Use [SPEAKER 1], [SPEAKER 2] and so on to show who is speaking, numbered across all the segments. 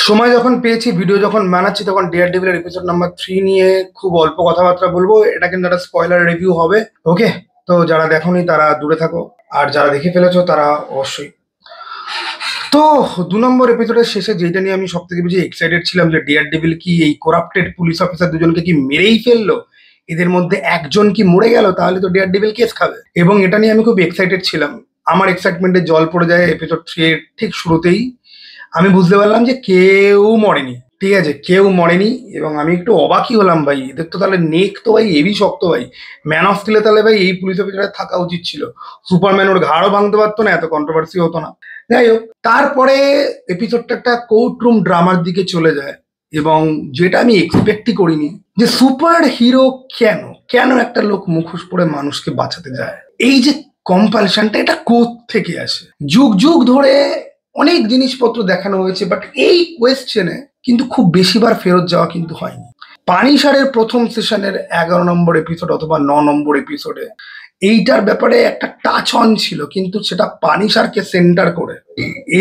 [SPEAKER 1] সময় যখন পেয়েছি, ভিডিও যখন বানাচ্ছি, তখন ডেয়ার ডেভিলের এপিসোড নাম্বার 3 নিয়ে খুব অল্প কথাবার্তা বলবো। এটা কিন্তু একটা স্পয়লার রিভিউ হবে। ওকে, তো যারা দেখোনি তারা দূরে থাকো, আর যারা দেখে ফেলেছো তারা অবশ্যই। তো 2 নম্বর এপিসোডের শেষে যেটা নিয়ে আমি সব থেকে বেশি এক্সাইটেড ছিলাম, যে ডিয়ার ডেভিল কি এই করাপ্টেড পুলিশ অফিসার দুজনকে কি মেরেই ফেললো, এদের মধ্যে একজন কি মরে গেল, তাহলে তো ডিয়ার ডেভিল কেস খাবে। এবং এটা নিয়ে আমি খুব এক্সাইটেড ছিলাম। আমার এক্সাইটমেন্টে জল পড়ে যায় এপিসোড 3 এর ঠিক শুরুতেই। আমি বুঝতে পারলাম যে কেউ মরেনি, ঠিক আছে, কেউ মরেনি। এবং আমি একটু অবাকই হলাম, ভাই এদের তো তাহলে নেক তো ভাই হেভি শক্ত ভাই। ম্যান অফ স্টিলে তাহলে ভাই এই পুলিশ অফিসারের থাকা উচিত ছিল। সুপারম্যান ওর ঘাড়ও ভাঙতে পারতো না, এত কন্ট্রোভার্সি হতো না। যাই হোক, তারপরে এপিসোডটা একটা কোর্ট রুম ড্রামার দিকে চলে যায়। এবং যেটা আমি এক্সপেক্টই করিনি, যে সুপার হিরো কেন কেন একটা লোক মুখোশ পরে মানুষকে বাঁচাতে যায়, এই যে কম্পালশনটা, এটা কোথ থেকে আসে? যুগ যুগ ধরে অনেক জিনিসপত্র দেখানো হয়েছে, বাট এই কোয়েশ্চেনে কিন্তু খুব বেশিবার ফেরত যাওয়া কিন্তু হয়নি। পানিসারের প্রথম সিজনের 11 নম্বর এপিসোড অথবা 9 নম্বর এপিসোডে এইটার ব্যাপারে একটা টাচ অন ছিল, কিন্তু সেটা পানিসারকে সেন্টার করে।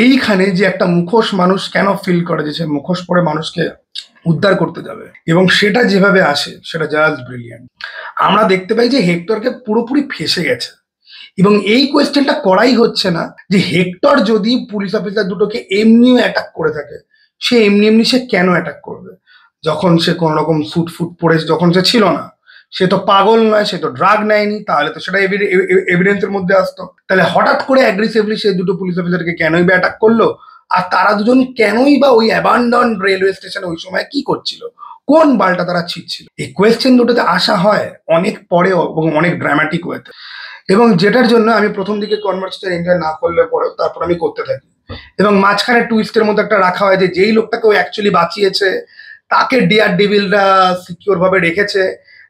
[SPEAKER 1] এইখানে যে একটা মুখোশ মানুষ কেন ফিল করে যে সে মুখোশ পরে মানুষকে উদ্ধার করতে যাবে, এবং সেটা যেভাবে আসে সেটা জাস্ট ব্রিলিয়ান্ট। আমরা দেখতে পাই যে হেক্টরকে পুরোপুরি ফেসে গেছে, এবং এই কোয়েশ্চেনটা করাই হচ্ছে না যে হেক্টর যদি পুলিশ অফিসার দুটোকে এমনিও অ্যাটাক করে থাকে, সে এমনি এমনি সে কেন অ্যাটাক করবে? যখন সে কোন রকম স্যুট ফুট পরে যখন সে ছিল না, সে তো পাগল নয়, সে তো ড্রাগ নেয়নি, তাহলে তো সেটা এভিডেন্সের মধ্যে আসতো। তাহলে হঠাৎ করে অ্যাগ্রেসিভলি সে দুটো পুলিশ অফিসারকে কেনই বা অ্যাটাক করলো? আর তারা দুজন কেনই বা ওই অ্যাবান্ডন রেলওয়ে স্টেশনে ওই সময় কি করছিল? কোন বালটা তারা ছিটছিল? এই কোয়েশ্চেন দুটোতে আসা হয় অনেক পরে এবং অনেক ড্রামাটিক ওয়েতে। এবং যেটার জন্য আমি প্রথম দিকে কনভার্সেশন এনজয় না করলে পরেও তারপর আমি করতে থাকি। এবং মাঝখানে টুইস্টের মধ্যে একটা রাখা হয় যে যেই লোকটাকে ও অ্যাকচুয়ালি বাঁচিয়েছে, তাকে ডিয়ার ডেভিলরা সিকিউর ভাবে রেখেছে,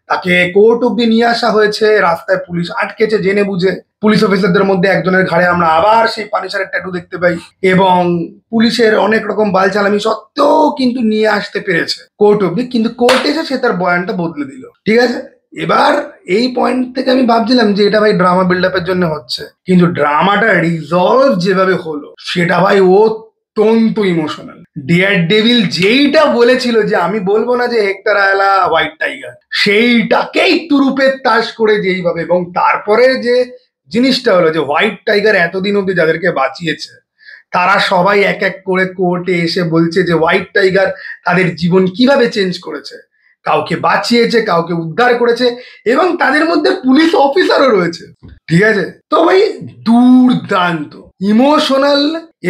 [SPEAKER 1] তাকে কোর্ট অব্দি নিয়ে আসা হয়েছে, রাস্তায় পুলিশ আটকেছে জেনে বুঝে। পুলিশ অফিসারদের মধ্যে একজনের ঘাড়ে আমরা আবার সেই পানিশারের ট্যাটু দেখতে পাই, এবং পুলিশের অনেক রকম বালচালামি সত্ত্বেও কিন্তু নিয়ে আসতে পেরেছে কোর্ট অব্দি। কিন্তু কোর্ট এসে সে তার বয়ানটা বদলে দিল, ঠিক আছে। এবার এই পয়েন্ট থেকে আমি ভাবছিলাম যে এটা ভাই ড্রামা বিল্ড আপের জন্য হচ্ছে, কিন্তু ড্রামাটা রিজলভ যেভাবে হলো সেটা ভাই অত্যন্ত ইমোশনাল। ডিয়ার ডেভিল যেইটা বলেছিল যে আমি বলবো না যে হেক্টর আয়লা হোয়াইট টাইগার, সেইটাকেই তুরুপের তাস করে যেইভাবে, এবং তারপরে যে জিনিসটা হলো যে হোয়াইট টাইগার এতদিন অব্দি যাদেরকে বাঁচিয়েছে, তারা সবাই এক এক করে কোর্টে এসে বলছে যে হোয়াইট টাইগার তাদের জীবন কিভাবে চেঞ্জ করেছে, কাউকে বাঁচিয়েছে, কাউকে উদ্ধার করেছে, এবং তাদের মধ্যে পুলিশ অফিসারও রয়েছে, ঠিক আছে। তো ভাই দুর্দান্ত ইমোশনাল,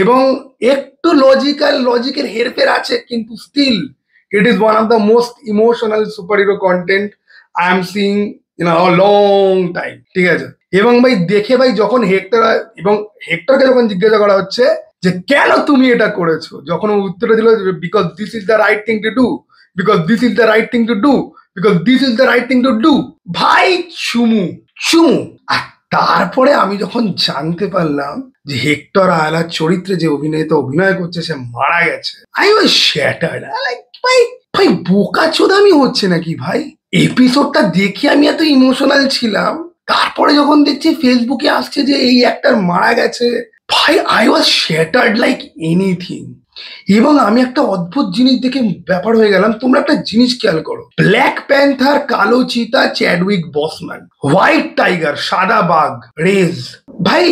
[SPEAKER 1] এবং একটু লজিকের হেরফের আছে, কিন্তু still it is one of the most emotional super hero content I am seeing in a long time, ঠিক আছে। এবং ভাই দেখে ভাই যখন হেক্টরকে যখন জিজ্ঞাসা করা হচ্ছে যে কেন তুমি এটা করেছো, যখন ও উত্তরটা দিল because this is the right thing to do, because this is the right thing to do, because this is the right thing to do, ভাই চুমু চুমু। আর তারপরে আমি যখন জানতে পারলাম যে হেক্টর আয়লার চরিত্রে যে অভিনেতা অভিনয় করছে সে মারা গেছে, আই ওয়াজ শ্যাটার্ড। লাইক ভাই ভাই বোকাচোদামি হচ্ছে নাকি ভাই? এপিসোডটা দেখে আমি এত ইমোশনাল ছিলাম, তারপরে যখন দেখছি ফেসবুকে আসছে যে এই অ্যাক্টর মারা গেছে, ভাই I was shattered like anything. এবং আমি একটা অদ্ভুত জিনিস দেখে ব্যাপার হয়ে গেলাম। তোমরা একটা জিনিস খেয়াল করো, ব্ল্যাক প্যান্থার কালো চিতা চ্যাডউইক বসম্যান, হোয়াইট টাইগার সাদা বাঘ রেজ, ভাই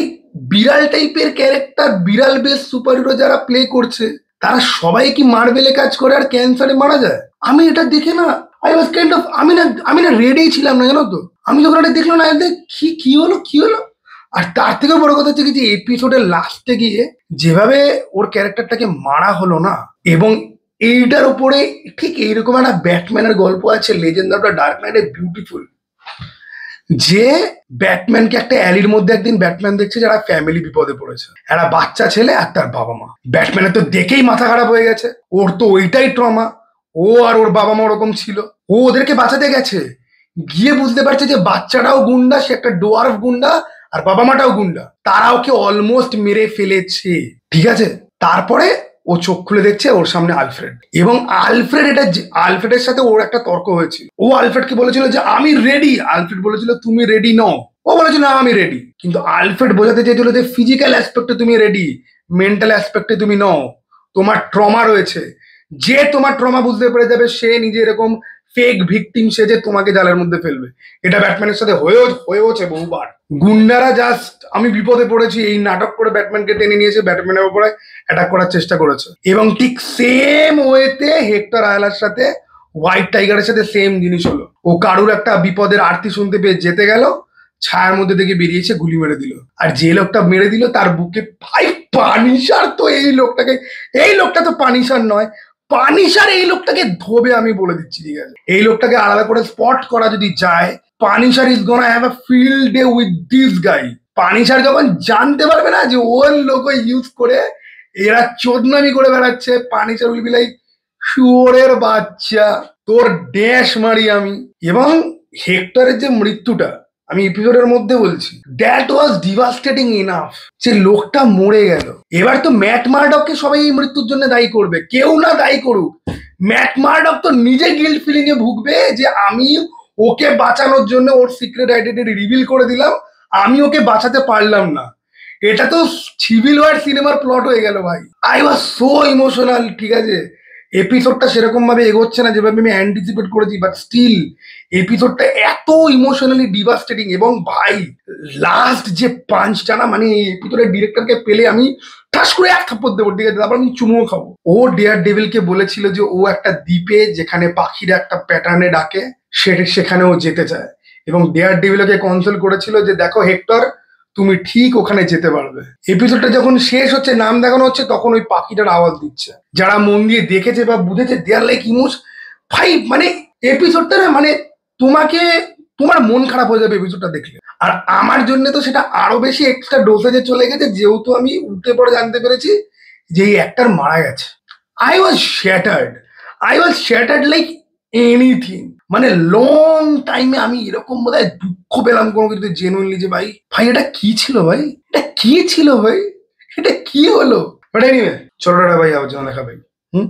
[SPEAKER 1] বিড়াল টাইপের ক্যারেক্টার, বিড়াল বেস সুপার হিরো যারা প্লে করছে, তারা সবাই কি মার্বেলে কাজ করে আর ক্যান্সারে মারা যায়? আমি এটা দেখে না আই ওয়াজ কাইন্ড অফ, আমি না রেডি ছিলাম না, জানো তো। আমি যখন এটা দেখলাম না, কি হলো। আর তার থেকেও বড় কথা হচ্ছে কি, যে এপিসোডের লাস্টে গিয়ে যেভাবে ওর ক্যারেক্টারটাকে মারা হলো না, এবং এইটার উপরে ঠিক এইরকম একটা ব্যাটম্যানের গল্প আছে, legend of the dark night a beautiful, যে ব্যাটম্যানকে একটা অ্যালির মধ্যে একদিন ব্যাটম্যান দেখছে যারা ফ্যামিলি বিপদে পড়েছে, একটা বাচ্চা ছেলে আর তার বাবা মা। ব্যাটম্যানের তো দেখেই মাথা খারাপ হয়ে গেছে, ওর তো ওইটাই ট্রমা, ও আর ওর বাবা মা ওরকম ছিল, ও ওদেরকে বাঁচাতে গেছে, গিয়ে বুঝতে পারছে যে বাচ্চাটাও গুন্ডা, সে একটা ডোয়ার্ফ গুন্ডা, আর বাবা মাটাও গুন্ডা, তারা ওকে অলমোস্ট মেরে ফেলেছে, ঠিক আছে। তারপরে ও চোখ খুলে দেখছে ওর সামনে আলফ্রেড, এবং আলফ্রেডের সাথে ওর একটা তর্ক হয়েছিল। ও আলফ্রেডকে বলেছিল যে আমি রেডি, আলফ্রেড বলেছিল তুমি রেডি নও, ও বলেছিল আমি রেডি। কিন্তু আলফ্রেড বোঝাতে চেয়েছিল যে ফিজিক্যাল অ্যাসপেক্টে তুমি রেডি, মেন্টাল অ্যাসপেক্টে তুমি নও। তোমার ট্রমা রয়েছে, যে তোমার ট্রমা বুঝতে পেরে যাবে সে নিজে এরকম ফেক ভিকটিম সেজে তোমাকে জালের মধ্যে ফেলবে। এটা ব্যাটম্যানের সাথে হয়েওছে বহুবার। গুন্ডারা জাস্ট আমি বিপদে পড়েছি এই নাটক করে ব্যাটম্যানকে টেনে নিয়েছে, ব্যাটম্যানের উপরে অ্যাটাক করার চেষ্টা করেছে। এবং ঠিক সেম ওয়েতে হেক্টর আয়লার সাথে হোয়াইট টাইগারের সাথে সেম জিনিস হলো। ও কারুর একটা বিপদের আরতি শুনতে পেয়ে যেতে গেল, ছায়ার মধ্যে থেকে বেরিয়েছে, গুলি মেরে দিল। আর যে লোকটা মেরে দিল তার বুকে ভাই পানিশার তো এই লোকটা তো পানিশার নয়, পানিশার এই লোকটাকে ধোবে আমি বলে দিচ্ছি, ঠিক আছে? এই লোকটাকে আলাদা করে স্পট করা যদি যায়, Punisher is gonna have a field day with this guy. Punisher যখন জানতে পারবে না যে ওর লোক ইউজ করে এরা চোদনামি করে বেড়াচ্ছে, পানিশার উইল বি লাইক শুয়োরের বাচ্চা, তোর ড্যাশ মারি আমি। এবং হেক্টরের যে মৃত্যুটা আমি এপিসোডের মধ্যে বলছি, দ্যাট ওয়াজ ডিভাস্টেটিং ইনাফ, যে লোকটা মরে গেল। এবার তো ম্যাট মার্ডককে সবাই এই মৃত্যুর জন্য দায়ী করবে, কেউ না দায়ী করুক, ম্যাট মার্ডক তো নিজে গিল্ট ফিলিং এ ভুগবে যে আমি ওকে বাঁচানোর জন্য ওর সিক্রেট আইডেন্টিটি রিভিল করে দিলাম, আমি ওকে বাঁচাতে পারলাম না। এটা তো সিভিল ওয়ার সিনেমার প্লট হয়ে গেল ভাই। আই ওয়াজ সো ইমোশনাল, ঠিক আছে? এপিসোডটা সেরকম ভাবে এগোচ্ছে না যেভাবে আমি অ্যান্টিসিপেট করেছি, বাট স্টিল এপিসোডটা এত ইমোশনালি ডিভাস্টেটিং। এবং ভাই লাস্ট যে পাঞ্চটা না, মানে এই এপিসোডের ডিরেক্টরকে পেলে আমি ঠাস করে এক থাপ্পড় দেবো, ঠিক আছে? তারপর আমি চুমুও খাবো। ও ডেয়ার ডেভিলকে বলেছিল যে ও একটা দ্বীপে যেখানে পাখিরা একটা প্যাটার্নে ডাকে সেখানে ও যেতে চায়, এবং ডেয়ার ডেভিলকে কনসোল করেছিল যে দেখো হেক্টর, তুমি ঠিক ওখানে যেতে পারবে। এপিসোডটা যখন শেষ হচ্ছে, নাম দেখানো হচ্ছে, তখন ওই পাখিটার আওয়াজ দিচ্ছে। যারা মন দিয়ে দেখেছে বা বুঝেছে, দেয়ার লাইক ভাই মানে এপিসোডটা না, মানে তোমার মন খারাপ হয়ে যাবে এপিসোডটা দেখলে। আর আমার জন্য তো সেটা আরো বেশি এক্সট্রা ডোসেজে চলে গেছে, যেহেতু আমি উঠে পরে জানতে পেরেছি যে এই অ্যাক্টর মারা গেছে। I was shattered like anything. মানে লং টাইমে আমি এরকম বোধহয় দুঃখ পেলাম কোনো কিছুতে জেনুইনলি, যে ভাই এটা কি ছিল ভাই, এটা কি ছিল ভাই, এটা কি হলো। বাট এনিওয়ে, ছোটটা ভাই আবার যেমন দেখা ভাই। হুম।